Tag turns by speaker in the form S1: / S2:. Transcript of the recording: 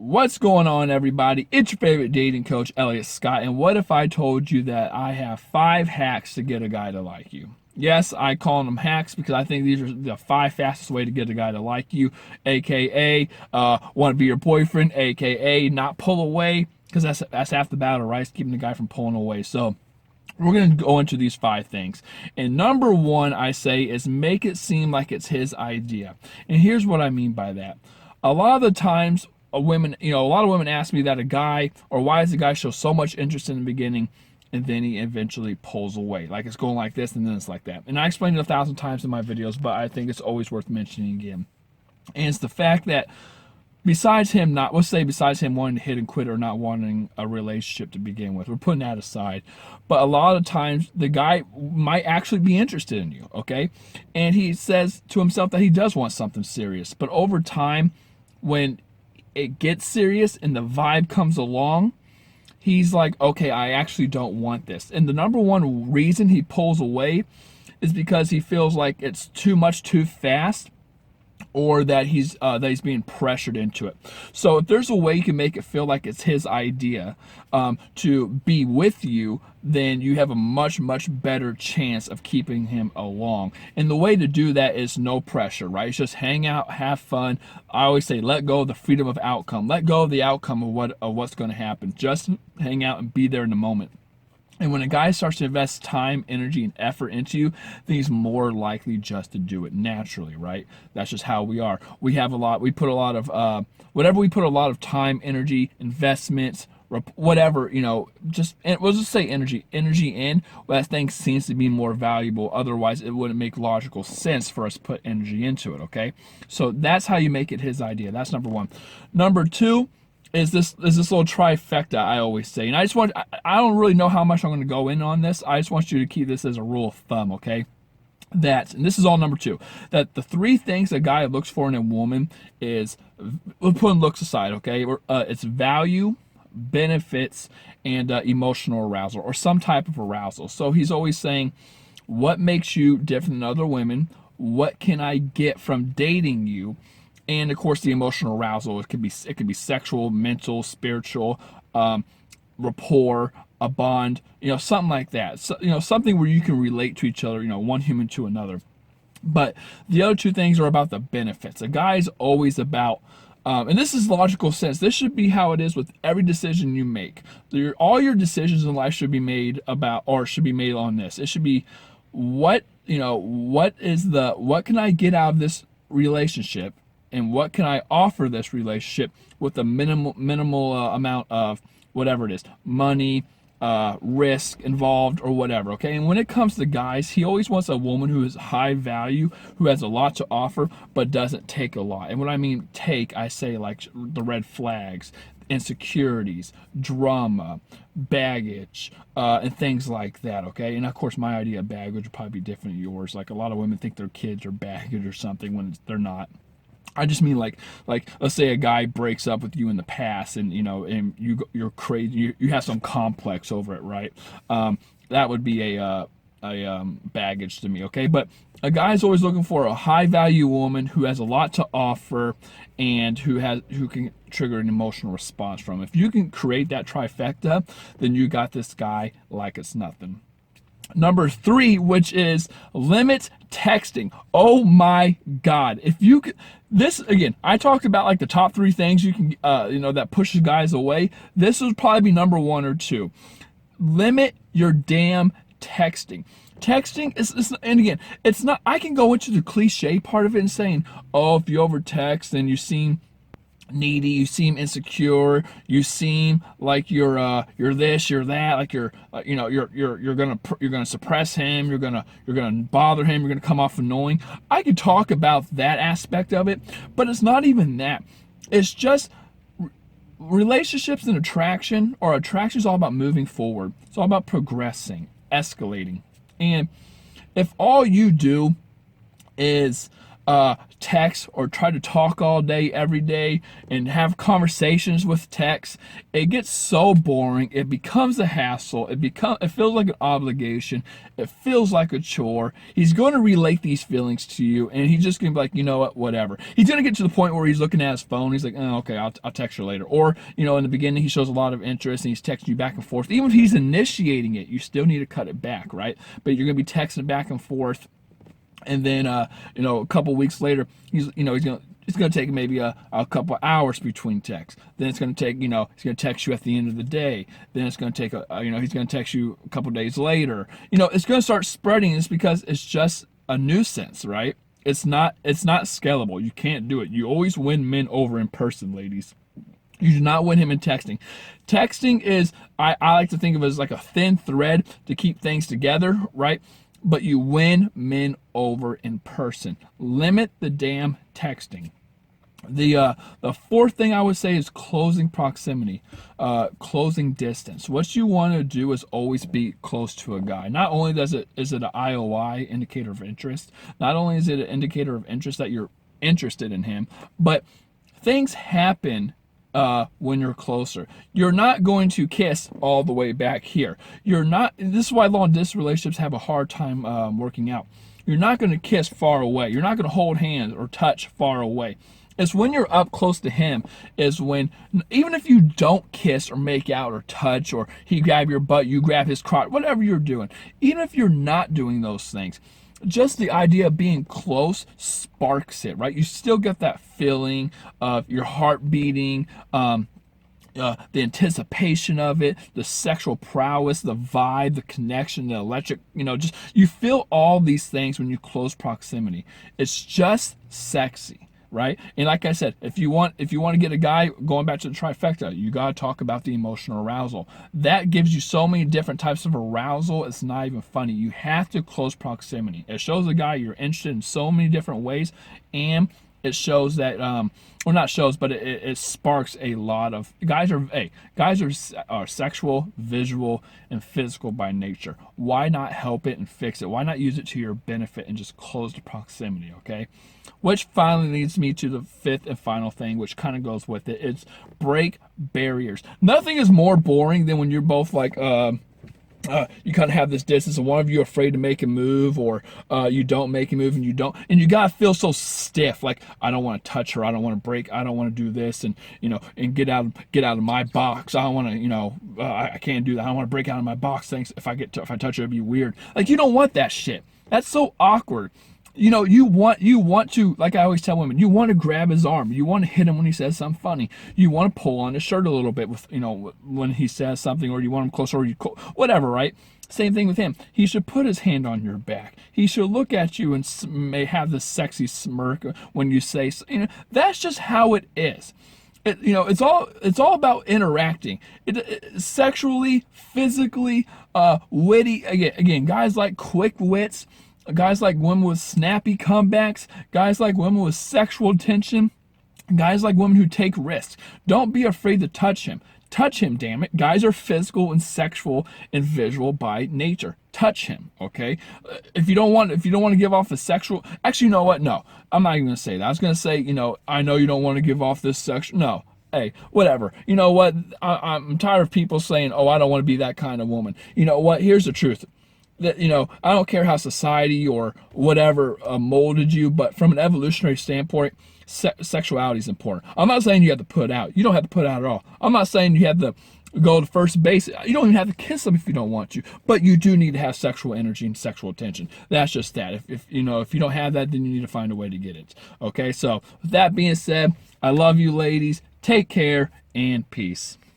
S1: What's going on, everybody? It's your favorite dating coach, Elliot Scott, and what if I told you that I have 5 hacks to get a guy to like you? Yes, I call them hacks because I think these are the 5 fastest way to get a guy to like you, aka want to be your boyfriend, aka not pull away, because that's half the battle, right? It's keeping the guy from pulling away. So we're going to go into these 5 things. And number one, I say, is make it seem like it's his idea. And here's what I mean by that. A lot of the times, a lot of women ask me that a guy, or why does the guy show so much interest in the beginning and then he eventually pulls away? Like it's going like this and then it's like that. And I explained it 1,000 times in my videos, but I think it's always worth mentioning again. And it's the fact that besides him wanting to hit and quit or not wanting a relationship to begin with, we're putting that aside, but a lot of times the guy might actually be interested in you, okay? And he says to himself that he does want something serious, but over time, when it gets serious and the vibe comes along, he's like, okay, I actually don't want this. And the number one reason he pulls away is because he feels like it's too much too fast, or that he's being pressured into it. So if there's a way you can make it feel like it's his idea to be with you, then you have a much better chance of keeping him along. And the way to do that is no pressure, right? It's just hang out, have fun. I always say let go of the freedom of outcome. Let go of the outcome of what's going to happen. Just hang out and be there in the moment. And when a guy starts to invest time, energy, and effort into you, then he's more likely just to do it naturally, right? That's just how we are. We put a lot of, whatever we put a lot of time, energy, investments, whatever, we'll just say energy in, well, that thing seems to be more valuable. Otherwise, it wouldn't make logical sense for us to put energy into it, okay? So that's how you make it his idea. That's number one. Number two, is this little trifecta I always say. And I don't really know how much I'm going to go in on this. I just want you to keep this as a rule of thumb, okay? And this is all number two, that the 3 things a guy looks for in a woman is, we'll put looks aside, okay? It's value, benefits, and emotional arousal, or some type of arousal. So he's always saying, what makes you different than other women? What can I get from dating you? And of course, the emotional arousal, it could be sexual, mental, spiritual, rapport, a bond, something like that. So, something where you can relate to each other, one human to another. But the other 2 things are about the benefits. A guy's always about, and this is logical sense. This should be how it is with every decision you make. All your decisions in life should be made on this. It should be what can I get out of this relationship? And what can I offer this relationship with a minimal amount of whatever it is, money, risk involved, or whatever, okay? And when it comes to guys, he always wants a woman who is high value, who has a lot to offer, but doesn't take a lot. And when I mean take, I say like the red flags, insecurities, drama, baggage, and things like that, okay? And of course, my idea of baggage would probably be different than yours. Like a lot of women think their kids are baggage or something when they're not. I just mean like let's say a guy breaks up with you in the past, and and you're crazy, you have some complex over it, right? That would be a baggage to me, okay? But a guy's always looking for a high value woman who has a lot to offer and who can trigger an emotional response from. If you can create that trifecta, then you got this guy like it's nothing. Number 3, which is limit texting. Oh my God. If you could, this again, I talked about like the top 3 things you can, that pushes guys away. This would probably be number 1 or 2. Limit your damn texting. Texting is, and again, it's not, I can go into the cliche part of it and saying, oh, if you over text, then you seem needy, you seem insecure, you seem like you're this, you're that, like you're gonna suppress him, you're gonna bother him, you're gonna come off annoying. I could talk about that aspect of it, but it's not even that. It's just relationships and attraction is all about moving forward. It's all about progressing, escalating. And if all you do is text or try to talk all day, every day, and have conversations with text, it gets so boring. It becomes a hassle. It feels like an obligation. It feels like a chore. He's going to relate these feelings to you, and he's just going to be like, you know what, whatever. He's going to get to the point where he's looking at his phone. He's like, oh, okay, I'll text you later. Or, in the beginning, he shows a lot of interest, and he's texting you back and forth. Even if he's initiating it, you still need to cut it back, right? But you're going to be texting back and forth. And then, a couple weeks later, it's going to take maybe a couple hours between texts. Then it's going to take, he's going to text you at the end of the day. Then it's going to take, he's going to text you a couple days later. It's going to start spreading. It's because it's just a nuisance, right? It's not scalable. You can't do it. You always win men over in person, ladies. You do not win him in texting. Texting is, I like to think of it as like a thin thread to keep things together, right? But you win men over in person. Limit the damn texting. The fourth thing I would say is closing proximity, closing distance. What you want to do is always be close to a guy. Not only is it an IOI, indicator of interest, not only is it an indicator of interest that you're interested in him, but things happen when you're closer. You're not going to kiss all the way back here. This is why long distance relationships have a hard time working out. You're not going to kiss far away. You're not going to hold hands or touch far away. It's when you're up close to him is when, even if you don't kiss or make out or touch, or he grab your butt, you grab his crotch, whatever you're doing, even if you're not doing those things, just the idea of being close sparks it, right? You still get that feeling of your heart beating, the anticipation of it, the sexual prowess, the vibe, the connection, the electric, just you feel all these things when you close proximity. It's just sexy. Right? And like I said, if you want to get a guy, going back to the trifecta, you got to talk about the emotional arousal. That gives you so many different types of arousal, it's not even funny. You have to close proximity. It shows a guy you're interested in so many different ways, and it shows that or not shows, but it sparks a lot of guys are sexual, visual, and physical by nature. Why not help it and fix it? Why not use it to your benefit and just close the proximity? Okay, which finally leads me to the fifth and final thing, which kind of goes with it. It's break barriers. Nothing is more boring than when you're both like you kind of have this distance, and one of you afraid to make a move, or you don't make a move, and you gotta feel so stiff, like I don't want to touch her, I don't want to break, I don't want to do this, and and get out of my box. I don't want to, I can't do that. I don't want to break out of my box. Thanks. If I touch her, it'd be weird. Like, you don't want that shit. That's so awkward. You want to, like I always tell women, you want to grab his arm. You want to hit him when he says something funny. You want to pull on his shirt a little bit with, when he says something, or you want him closer, or whatever, right? Same thing with him. He should put his hand on your back. He should look at you and may have this sexy smirk when you say, that's just how it is. It's all about interacting. Sexually, physically, witty. Again, guys like quick wits. Guys like women with snappy comebacks. Guys like women with sexual tension. Guys like women who take risks. Don't be afraid to touch him. Touch him, damn it. Guys are physical and sexual and visual by nature. Touch him, okay? If you don't want to give off the sexual, actually, you know what? No, I'm not even gonna say that. I was gonna say, I know you don't want to give off this sexual. No, hey, whatever. You know what? I'm tired of people saying, oh, I don't want to be that kind of woman. You know what? Here's the truth. That, I don't care how society or whatever molded you, but from an evolutionary standpoint, sexuality is important. I'm not saying you have to put out. You don't have to put out at all. I'm not saying you have to go to first base. You don't even have to kiss them if you don't want to, but you do need to have sexual energy and sexual attention. That's just that. If you don't have that, then you need to find a way to get it. Okay, so with that being said, I love you ladies. Take care and peace.